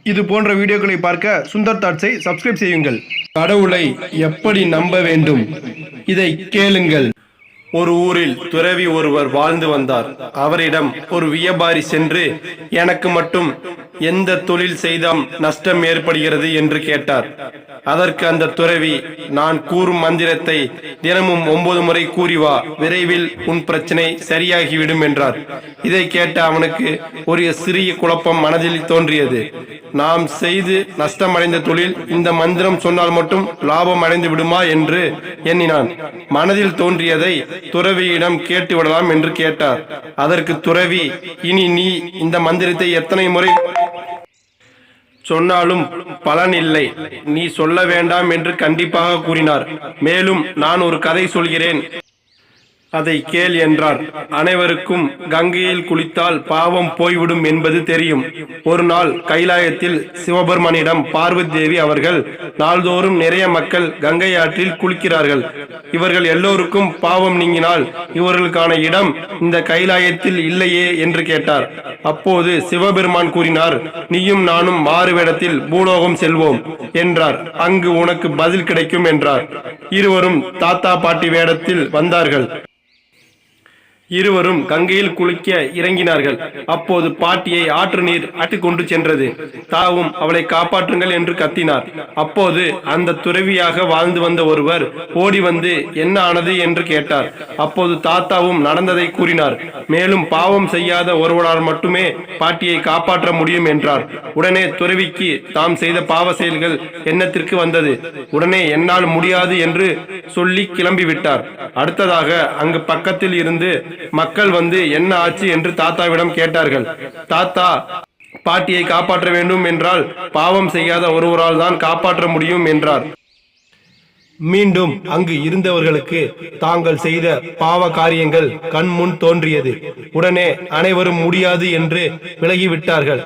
இது போன்ற வீடியோக்களை பார்க்க சுந்தர் தாட்ஸை சப்ஸ்கிரைப் செய்யுங்கள். கடவுளை எப்படி நம்ப வேண்டும்? இதை கேளுங்கள். ஒரு ஊரில் துறவி ஒருவர் வாழ்ந்து வந்தார். அவரிடம் ஒரு வியாபாரி சென்று, எனக்கு மட்டும் எந்த தொழில் செய்தால் நஷ்டம் ஏற்படுகிறது என்று கேட்டார். அதற்கு அந்த துறவி, நான் கூறும் மந்திரத்தை தினமும் 9 முறை கூறி வா, விரைவில் உன் பிரச்சனை சரியாகிவிடும் என்றார். இதை கேட்ட அவனுக்கு ஒரு சிறிய குழப்பம் மனதில் தோன்றியது. நாம் செய்து நஷ்டமடைந்த தொழில் இந்த மந்திரம் சொன்னால் மட்டும் லாபம் அடைந்து விடுமா என்று எண்ணினான். மனதில் தோன்றியதை துறவியிடம் கேட்டு விடலாம் என்று கேட்டார். அதற்கு துறவி, இனி நீ இந்த மந்திரத்தை எத்தனை முறை சொன்னாலும் பலன் இல்லை, நீ சொல்ல வேண்டாம் என்று கண்டிப்பாக கூறினார். மேலும் நான் ஒரு கதை சொல்கிறேன், அதை கேள் என்றார். அனைவருக்கும் கங்கையில் குளித்தால் பாவம் போய்விடும் என்பது தெரியும். ஒரு நாள் கைலாயத்தில் சிவபெருமானிடம் பார்வதி தேவி அவர்கள், நாள்தோறும் நிறைய மக்கள் கங்கை ஆற்றில் குளிக்கிறார்கள், இவர்கள் எல்லோருக்கும் பாவம் நீங்கினால் இவர்களுக்கான இடம் இந்த கைலாயத்தில் இல்லையே என்று கேட்டார். அப்போது சிவபெருமான் கூறினார், நீயும் நானும் மாறுவேடத்தில் பூலோகம் செல்வோம் என்றார். அங்கு உனக்கு பதில் கிடைக்கும் என்றார். இருவரும் தாத்தா பாட்டி வேடத்தில் வந்தார்கள். இருவரும் கங்கையில் குளிக்க இறங்கினார்கள். அப்போது பாட்டியை ஆற்று நீர் அட்டு கொண்டு சென்றது. தாவும் அவளை காப்பாற்றுங்கள் என்று கத்தினார். அப்போது அந்த துறவியாக வாழ்ந்து வந்த ஒருவர் ஓடி வந்து என்ன ஆனது என்று கேட்டார். அப்போது தாத்தாவும் நடந்ததை கூறினார். மேலும் பாவம் செய்யாத ஒருவரால் மட்டுமே பாட்டியை காப்பாற்ற முடியும் என்றார். உடனே துறவிக்கு தாம் செய்த பாவ செயல்கள் எண்ணத்திற்கு வந்தது. உடனே என்னால் முடியாது என்று சொல்லி கிளம்பிவிட்டார். அடுத்ததாக அங்கு பக்கத்தில் இருந்து மக்கள் வந்து என்ன ஆச்சு என்று தாத்தாவிடம் கேட்டார்கள். தாத்தா, பாட்டியை காப்பாற்ற வேண்டும் என்றால் பாவம் செய்யாத ஒருவரால் தான் காப்பாற்ற முடியும் என்றார். மீண்டும் அங்கு இருந்தவர்களுக்கு தாங்கள் செய்த பாவ காரியங்கள் கண்முன் தோன்றியது. உடனே அனைவரும் முடியாது என்று விலகிவிட்டார்கள்.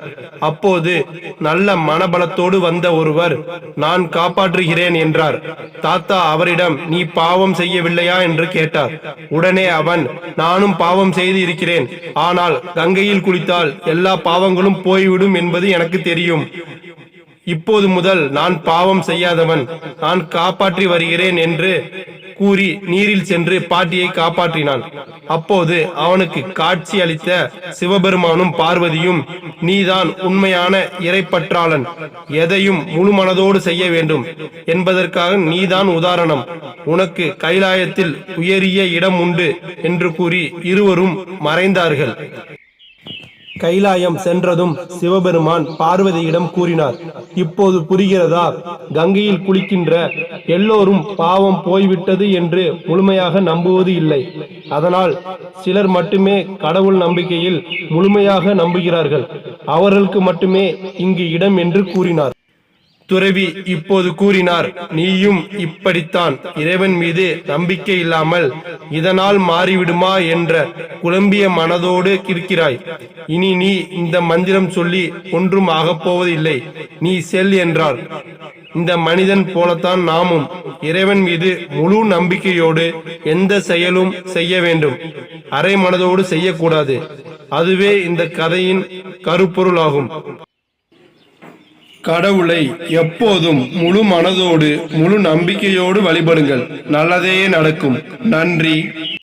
அப்போது நல்ல மனபலத்தோடு வந்த ஒருவர், நான் காப்பாற்றுகிறேன் என்றார். தாத்தா அவரிடம், நீ பாவம் செய்யவில்லையா என்று கேட்டார். உடனே அவன், நானும் பாவம் செய்து இருக்கிறேன், ஆனால் கங்கையில் குளித்தால் எல்லா பாவங்களும் போய்விடும் என்பது எனக்கு தெரியும். இப்போது முதல் நான் பாவம் செய்யாதவன், நான் காப்பாற்றி வருகிறேன் என்று கூறி நீரில் சென்று பாட்டியை காப்பாற்றினான். அப்போது அவனுக்கு காட்சி அளித்த சிவபெருமானும் பார்வதியும், நீதான் உண்மையான இறைப்பற்றாளன், எதையும் முழு மனதோடு செய்ய வேண்டும் என்பதற்காக நீதான் உதாரணம், உனக்கு கைலாயத்தில் உயரிய இடம் உண்டு என்று கூறி இருவரும் மறைந்தார்கள். கைலாயம் சென்றதும் சிவபெருமான் பார்வதியிடம் கூறினார், இப்போது புரிகிறதா? கங்கையில் குளிக்கின்ற எல்லோரும் பாவம் போய்விட்டது என்று முழுமையாக நம்புவது இல்லை. அதனால் சிலர் மட்டுமே கடவுள் நம்பிக்கையில் முழுமையாக நம்புகிறார்கள். அவர்களுக்கு மட்டுமே இங்கு இடம் என்று கூறினார். துறவி இப்போது கூறினார், நீயும் இப்படித்தான் இறைவன் மீது நம்பிக்கை இல்லாமல் இதனால் மாறிவிடுமா என்ற குழம்பிய மனதோடு இருக்கிறாய். இனி நீ இந்த மந்திரம் சொல்லி ஒன்றும் ஆகப்போவதில்லை, நீ செல் என்றார். இந்த மனிதன் போலத்தான் நாமும் இறைவன் மீது முழு நம்பிக்கையோடு எந்த செயலும் செய்ய வேண்டும், அரை மனதோடு செய்யக்கூடாது. அதுவே இந்த கதையின் கருப்பொருளாகும். கடவுளை எப்போதும் முழு மனதோடு முழு நம்பிக்கையோடு வழிபடுங்கள், நல்லதே நடக்கும். நன்றி.